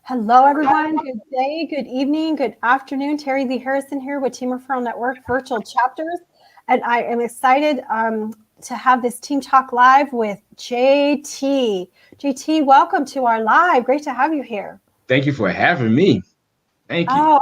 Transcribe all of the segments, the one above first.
Hello, everyone. Good day, good evening, good afternoon. Terilee Harrison here with Team Referral Network Virtual Chapters. And I am excited to have this Team Talk Live with JT. JT, welcome to our live. Great to have you here. Thank you for having me. Thank you. Oh,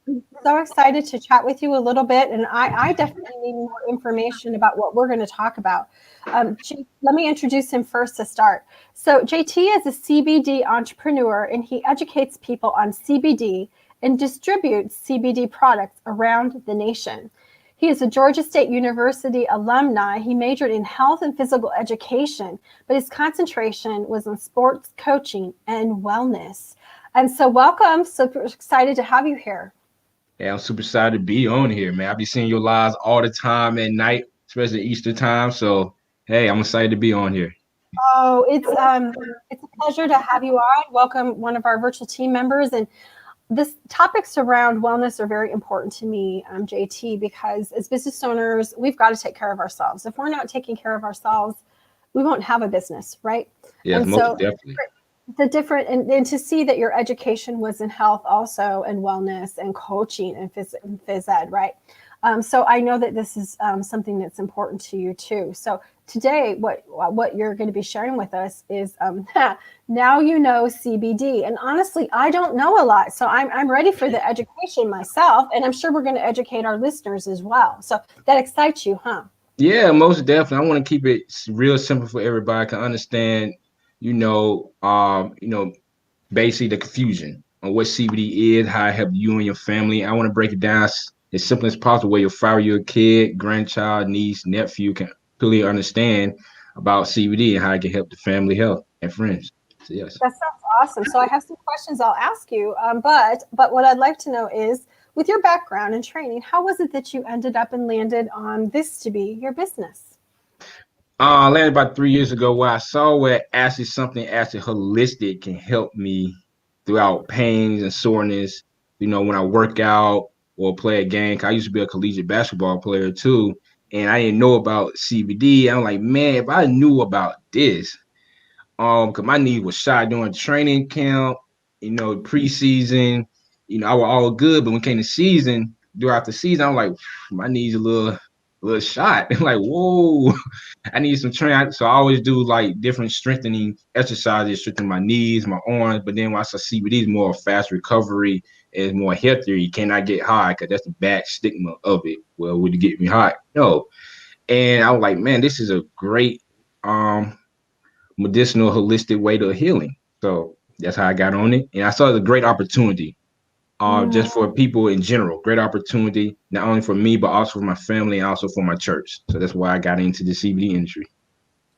I'm so excited to chat with you a little bit. And I definitely need more information about what we're going to talk about. Let me introduce him first to start. So JT is a CBD entrepreneur, and he educates people on CBD and distributes CBD products around the nation. He is a Georgia State University alumni. He majored in health and physical education, but his concentration was on sports coaching and wellness. And so welcome. Super excited to have you here. Yeah, I'm super excited to be on here, man. I be seeing your lives all the time at night, especially Easter time. So, hey, I'm excited to be on here. Oh, it's a pleasure to have you on. Welcome, one of our virtual team members. And this topics around wellness are very important to me, JT, because as business owners, we've got to take care of ourselves. If we're not taking care of ourselves, we won't have a business, right? Yes, and most so definitely. the different and to see that your education was in health also, and wellness and coaching and phys ed, right? So I know that this is something that's important to you too. So today, what you're going to be sharing with us is now you know CBD, and honestly, I don't know a lot, so I'm ready for the education myself, and I'm sure we're going to educate our listeners as well. So that excites you, huh? Yeah, most definitely. I want to keep it real simple for everybody to understand. Basically the confusion on what CBD is, how it helps you and your family. I want to break it down as simple as possible, where your 5-year-old kid, grandchild, niece, nephew can clearly understand about CBD and how it can help the family health and friends. So yes. That sounds awesome. So I have some questions I'll ask you, but what I'd like to know is, with your background and training, how was it that you ended up and landed on this to be your business? I landed about 3 years ago where I saw where actually something actually holistic can help me throughout pains and soreness. When I work out or play a game. 'Cause I used to be a collegiate basketball player too, and I didn't know about CBD. I'm like, man, if I knew about this, because my knee was shot during training camp, preseason, I was all good, but when it came to season, throughout the season, I'm like, my knee's a little shot. Like, whoa, I need some training. So I always do like different strengthening exercises, strengthen my knees, my arms. But then once I CBD is more fast recovery, is more healthier. You cannot get high because that's the bad stigma of it. Well, would you get me high? No. And I was like, man, this is a great medicinal holistic way to healing. So that's how I got on it. And I saw it as a great opportunity. Just for people in general, great opportunity, not only for me, but also for my family and also for my church. So that's why I got into the CBD industry.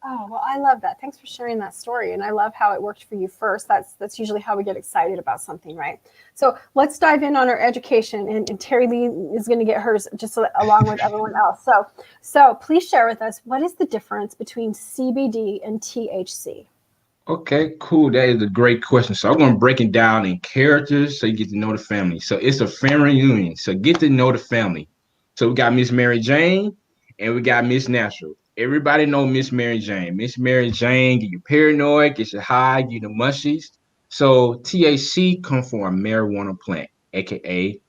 Oh, well, I love that. Thanks for sharing that story. And I love how it worked for you first. That's usually how we get excited about something, right? So let's dive in on our education. And Terilee is going to get hers just along with everyone else. So please share with us, what is the difference between CBD and THC? Okay, cool. That is a great question. So I'm going to break it down in characters so you get to know the family. So it's a family reunion. So get to know the family. So we got Miss Mary Jane and we got Miss Natural. Everybody know Miss Mary Jane. Miss Mary Jane get you paranoid, get you high, get you the mushies. So THC come from a marijuana plant, aka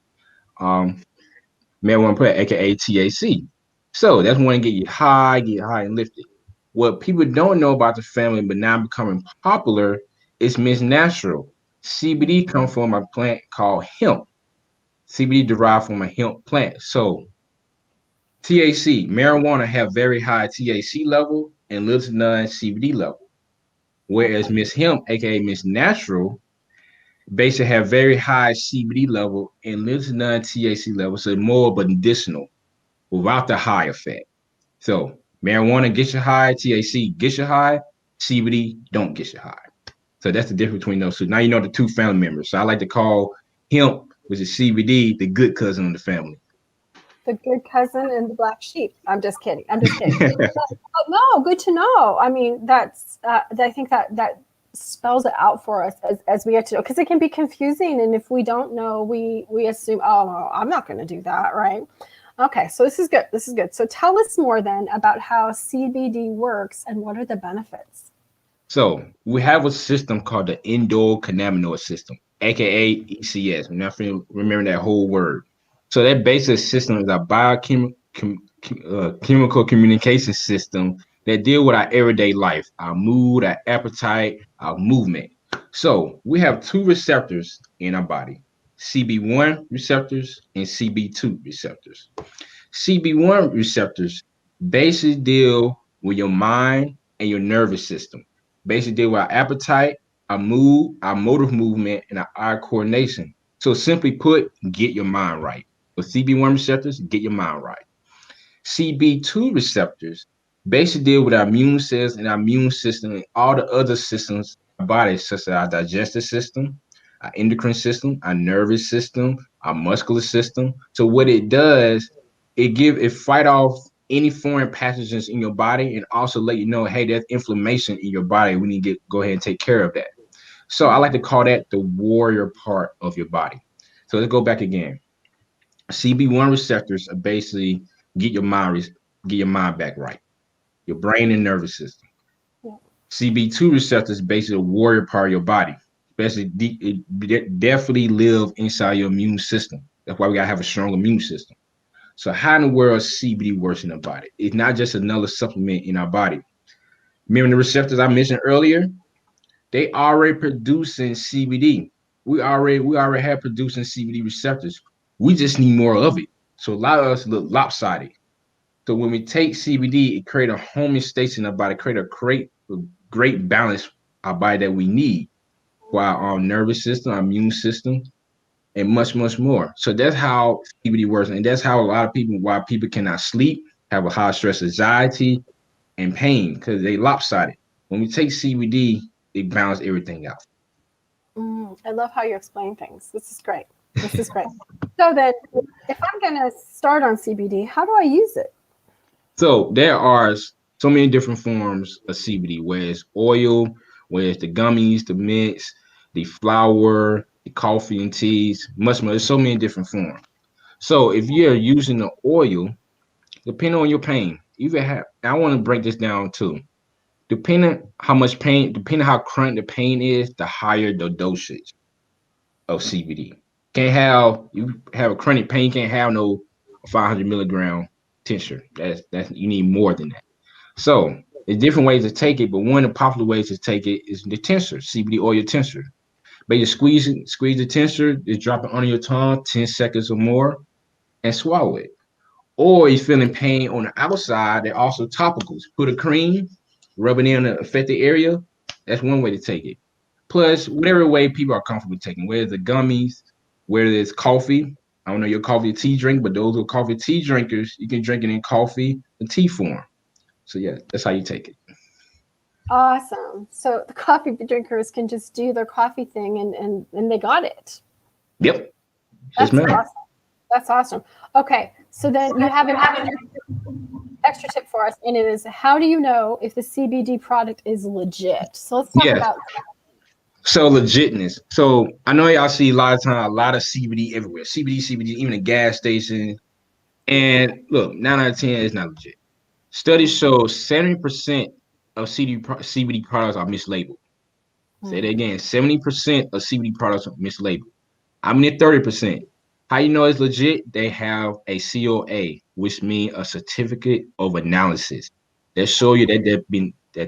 marijuana plant, aka THC. So that's one to get you high and lifted. What people don't know about the family, but now becoming popular, is Miss Natural. CBD comes from a plant called hemp. CBD derived from a hemp plant. So THC, marijuana have very high THC level and little to none CBD level. Whereas Miss Hemp, aka Miss Natural, basically have very high CBD level and little to none THC level, so more medicinal without the high effect. So marijuana gets you high, THC gets you high, CBD don't get you high. So that's the difference between those two. Now you know the two family members. So I like to call hemp, which is CBD, the good cousin of the family. The good cousin and the black sheep. I'm just kidding. But no, good to know. I mean, I think that spells it out for us as we get to know, because it can be confusing, and if we don't know, we assume, oh, no, I'm not going to do that, right? Okay, so this is good. This is good. So tell us more then about how CBD works and what are the benefits. So we have a system called the indoor cannabinoid system, aka ECS. I'm not remembering that whole word. So that basic system is a biochemical chemical communication system that deal with our everyday life, our mood, our appetite, our movement. So we have two receptors in our body: CB1 receptors and CB2 receptors. CB1 receptors basically deal with your mind and your nervous system. Basically deal with our appetite, our mood, our motor movement, and our eye coordination. So simply put, get your mind right. With CB1 receptors, get your mind right. CB2 receptors basically deal with our immune cells and our immune system and all the other systems in our body, such as our digestive system, our endocrine system, our nervous system, our muscular system. So what it does, it fight off any foreign pathogens in your body and also let you know, hey, there's inflammation in your body. We need to go ahead and take care of that. So I like to call that the warrior part of your body. So let's go back again. CB1 receptors are basically get your mind get your mind back right, your brain and nervous system. Yeah. CB2 receptors basically a warrior part of your body. Especially it definitely live inside your immune system. That's why we gotta have a strong immune system. So how in the world CBD works in the body? It's not just another supplement in our body. Remember the receptors I mentioned earlier? They already producing CBD. We already have producing CBD receptors. We just need more of it. So a lot of us look lopsided. So when we take CBD, it creates a homeostasis in our body, create a great balance our body that we need for our nervous system, our immune system, and much, much more. So that's how CBD works. And that's how a lot of people, why people cannot sleep, have a high stress, anxiety, and pain, because they lopsided. When we take CBD, it balances everything out. I love how you explain things. This is great. This is great. So then, if I'm going to start on CBD, how do I use it? So there are so many different forms of CBD, where it's oil, where it's the gummies, the mints, the flower, the coffee and teas, much more. There's so many different forms. So if you're using the oil, depending on your pain, even have I want to break this down too. Depending how much pain, depending how chronic the pain is, the higher the dosage of CBD. Can't have you have a chronic pain, can't have no 500 milligram tincture. That's you need more than that. So there's different ways to take it, but one of the popular ways to take it is the tincture, CBD oil tincture. But you squeeze the tincture, just drop it under your tongue, 10 seconds or more, and swallow it. Or you're feeling pain on the outside, they're also topicals. Put a cream, rub it in the affected area. That's one way to take it. Plus, whatever way people are comfortable taking, whether it's the gummies, whether it's coffee. I don't know your coffee or tea drink, but those who are coffee tea drinkers, you can drink it in coffee and tea form. So yeah, that's how you take it. Awesome. So the coffee drinkers can just do their coffee thing and they got it. Yep. Yes, That's ma'am. awesome. That's awesome. Okay. So then you have an extra tip for us, and it is, how do you know if the CBD product is legit? So let's talk Yes. about. So legitness. So I know y'all see a lot of time, a lot of CBD everywhere. CBD, even at gas stations. And look, 9 out of 10 is not legit. Studies show 70% of CBD products are mislabeled. Say that again, 70% of CBD products are mislabeled. I'm in 30%. How you know it's legit? They have a COA, which means a certificate of analysis. That show you that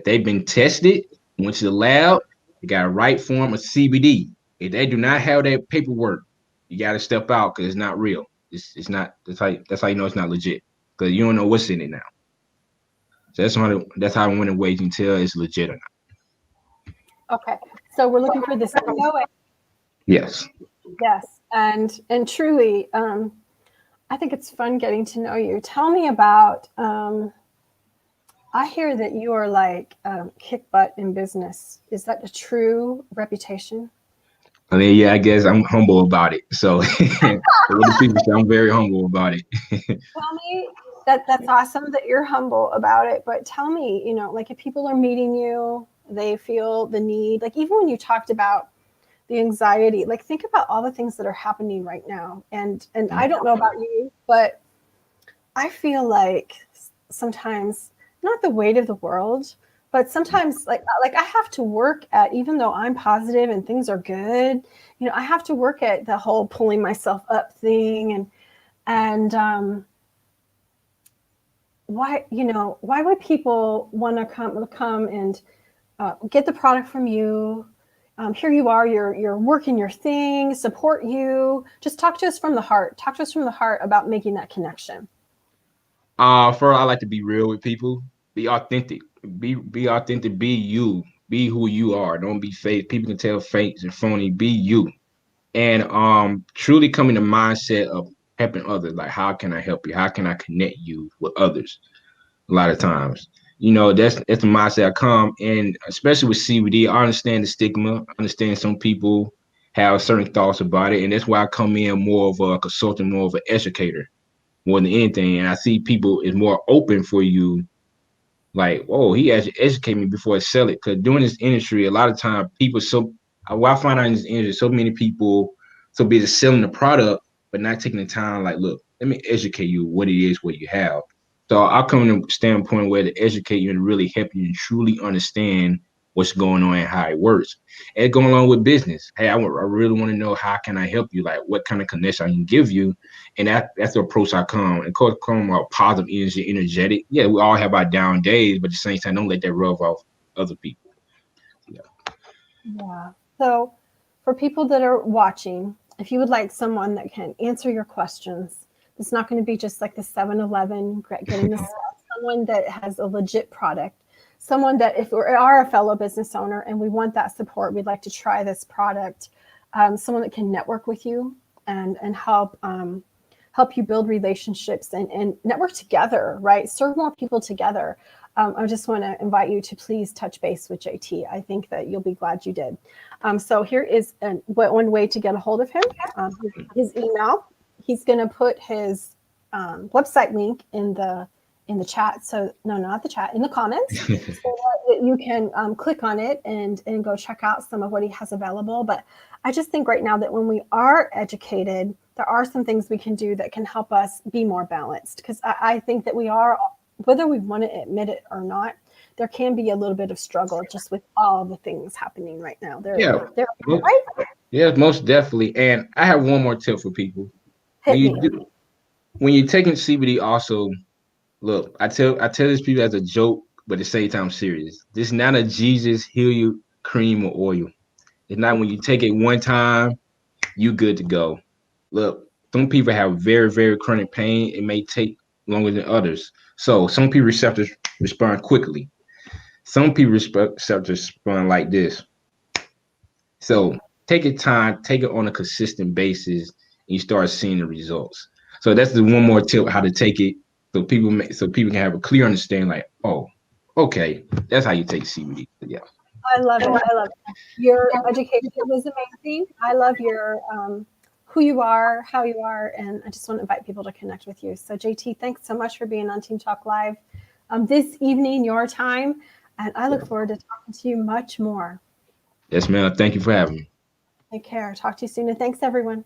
they've been tested, went to the lab, they got a right form of CBD. If they do not have that paperwork, you got to step out because it's not real. It's not. That's how you know it's not legit, because you don't know what's in it now. So that's how I went in ways and tell it's legit or not. Okay. So we're looking for this COA. Yes. Yes. And truly, I think it's fun getting to know you. Tell me about, I hear that you are like kick butt in business. Is that a true reputation? I mean, yeah, I guess I'm humble about it. So, what the people say, I'm very humble about it. Tell me that's awesome that you're humble about it, but tell me, like if people are meeting you, they feel the need, like even when you talked about the anxiety, like think about all the things that are happening right now. And I don't know about you, but I feel like sometimes not the weight of the world, But sometimes like I have to work at, even though I'm positive and things are good, you know, I have to work at the whole pulling myself up thing. And why, you know, why would people want to come and get the product from you? Here you are, you're working your thing, support you. Just talk to us from the heart. Talk to us from the heart about making that connection. First, I like to be real with people. Be authentic. Be authentic. Be you. Be who you are. Don't be fake. People can tell fake and phony. Be you. And truly come in the mindset of helping others. Like, how can I help you? How can I connect you with others? A lot of times, you know, that's the mindset I come. And especially with CBD, I understand the stigma. I understand some people have certain thoughts about it, and that's why I come in more of a consultant, more of an educator, more than anything. And I see people is more open for you. Like, whoa, he actually educate me before I sell it. Because doing this industry, a lot of time people what I find out in this industry, so many people so busy selling the product, but not taking the time. Like, look, let me educate you what it is, what you have. So I'll come from a standpoint where to educate you and really help you and truly understand what's going on and how it works. And going along with business, hey, I really want to know how can I help you? Like, what kind of connection I can give you? And that's the approach I come. And of course, come out positive energy, energetic. Yeah, we all have our down days, but at the same time, don't let that rub off other people. Yeah. Yeah. So for people that are watching, if you would like someone that can answer your questions, it's not going to be just like the 7-Eleven getting the stuff, someone that has a legit product, someone that if we are a fellow business owner and we want that support, we'd like to try this product, someone that can network with you and help you build relationships and network together, right? Serve more people together. I just want to invite you to please touch base with JT. I think that you'll be glad you did. So here is one way to get a hold of him, his email. He's going to put his website link in the chat. So no, not the chat, in the comments. So that you can click on it and go check out some of what he has available. But I just think right now that when we are educated, there are some things we can do that can help us be more balanced. Because I think that we are, whether we want to admit it or not, there can be a little bit of struggle just with all the things happening right now. Yeah. Right? Yeah, most definitely. And I have one more tip for people. Hit me. When you're taking CBD, also look, I tell this people as a joke, but at the same time serious. This is not a Jesus heal you cream or oil. It's not when you take it one time, you good to go. Look, some people have very, very chronic pain. It may take longer than others. So some people receptors respond quickly. Some people receptors respond like this. So take your time, take it on a consistent basis, and you start seeing the results. So that's the one more tip how to take it, so people can have a clear understanding. Like, oh, okay, that's how you take CBD. Yeah. I love it. I love it. Your education was amazing. I love your who you are, how you are, and I just want to invite people to connect with you. So JT, thanks so much for being on Team Talk Live this evening, your time, and I look forward to talking to you much more. Yes, ma'am. Thank you for having me. Take care. Talk to you soon, and thanks everyone.